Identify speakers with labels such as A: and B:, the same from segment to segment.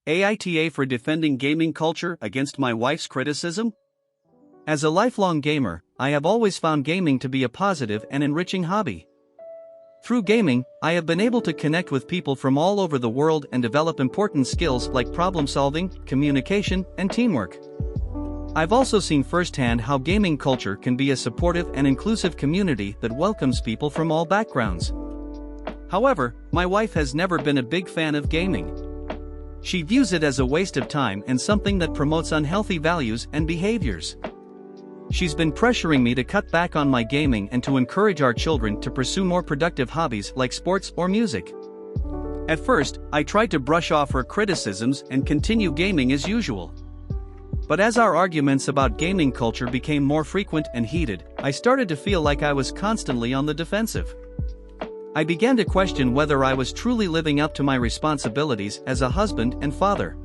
A: AITA for defending gaming culture against my wife's criticism? As a lifelong gamer, I have always found gaming to be a positive and enriching hobby. Through gaming, I have been able to connect with people from all over the world and develop important skills like problem solving, communication, and teamwork. I've also seen firsthand how gaming culture can be a supportive and inclusive community that welcomes people from all backgrounds. However, my wife has never been a big fan of gaming. She views it as a waste of time and something that promotes unhealthy values and behaviors. She's been pressuring me to cut back on my gaming and to encourage our children to pursue more productive hobbies like sports or music. At first, I tried to brush off her criticisms and continue gaming as usual. But as our arguments about gaming culture became more frequent and heated, I started to feel like I was constantly on the defensive. I began to question whether I was truly living up to my responsibilities as a husband and father.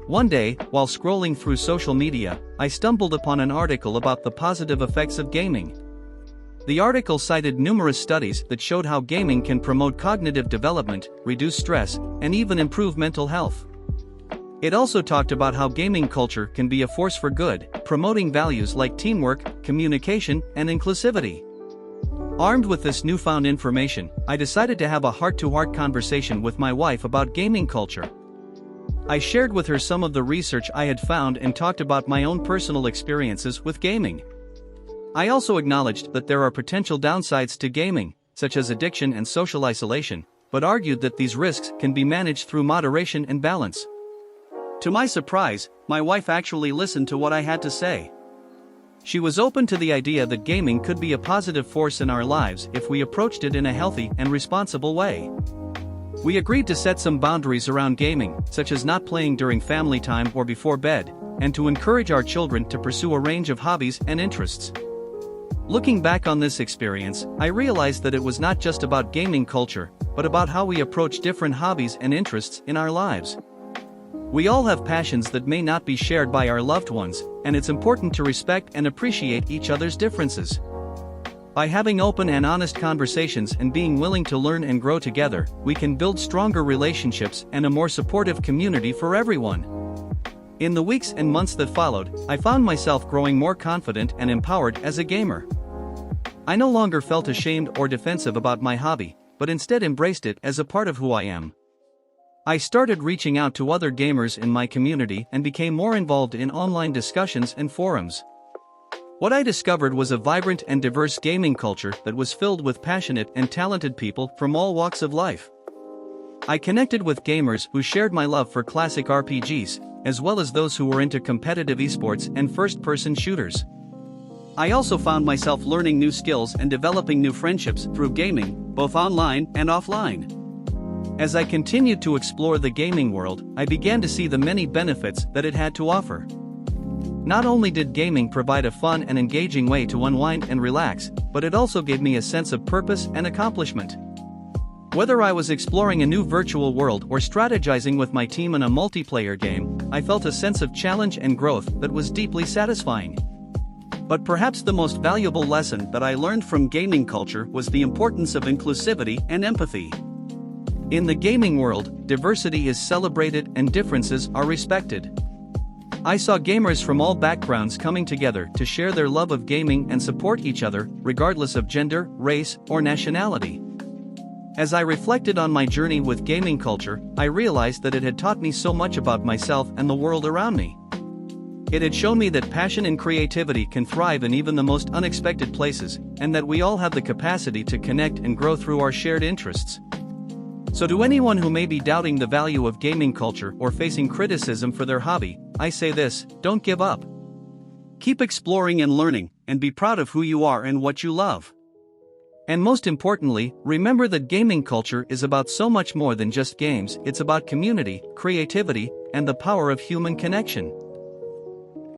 A: One day, while scrolling through social media, I stumbled upon an article about the positive effects of gaming. The article cited numerous studies that showed how gaming can promote cognitive development, reduce stress, and even improve mental health. It also talked about how gaming culture can be a force for good, promoting values like teamwork, communication, and inclusivity. Armed with this newfound information, I decided to have a heart-to-heart conversation with my wife about gaming culture. I shared with her some of the research I had found and talked about my own personal experiences with gaming. I also acknowledged that there are potential downsides to gaming, such as addiction and social isolation, but argued that these risks can be managed through moderation and balance. To my surprise, my wife actually listened to what I had to say. She was open to the idea that gaming could be a positive force in our lives if we approached it in a healthy and responsible way. We agreed to set some boundaries around gaming, such as not playing during family time or before bed, and to encourage our children to pursue a range of hobbies and interests. Looking back on this experience, I realized that it was not just about gaming culture, but about how we approach different hobbies and interests in our lives. We all have passions that may not be shared by our loved ones, and it's important to respect and appreciate each other's differences. By having open and honest conversations and being willing to learn and grow together, we can build stronger relationships and a more supportive community for everyone. In the weeks and months that followed, I found myself growing more confident and empowered as a gamer. I no longer felt ashamed or defensive about my hobby, but instead embraced it as a part of who I am. I started reaching out to other gamers in my community and became more involved in online discussions and forums. What I discovered was a vibrant and diverse gaming culture that was filled with passionate and talented people from all walks of life. I connected with gamers who shared my love for classic RPGs, as well as those who were into competitive esports and first-person shooters. I also found myself learning new skills and developing new friendships through gaming, both online and offline. As I continued to explore the gaming world, I began to see the many benefits that it had to offer. Not only did gaming provide a fun and engaging way to unwind and relax, but it also gave me a sense of purpose and accomplishment. Whether I was exploring a new virtual world or strategizing with my team in a multiplayer game, I felt a sense of challenge and growth that was deeply satisfying. But perhaps the most valuable lesson that I learned from gaming culture was the importance of inclusivity and empathy. In the gaming world, diversity is celebrated and differences are respected. I saw gamers from all backgrounds coming together to share their love of gaming and support each other, regardless of gender, race, or nationality. As I reflected on my journey with gaming culture, I realized that it had taught me so much about myself and the world around me. It had shown me that passion and creativity can thrive in even the most unexpected places, and that we all have the capacity to connect and grow through our shared interests. So to anyone who may be doubting the value of gaming culture or facing criticism for their hobby, I say this: don't give up. Keep exploring and learning, and be proud of who you are and what you love. And most importantly, remember that gaming culture is about so much more than just games. It's about community, creativity, and the power of human connection.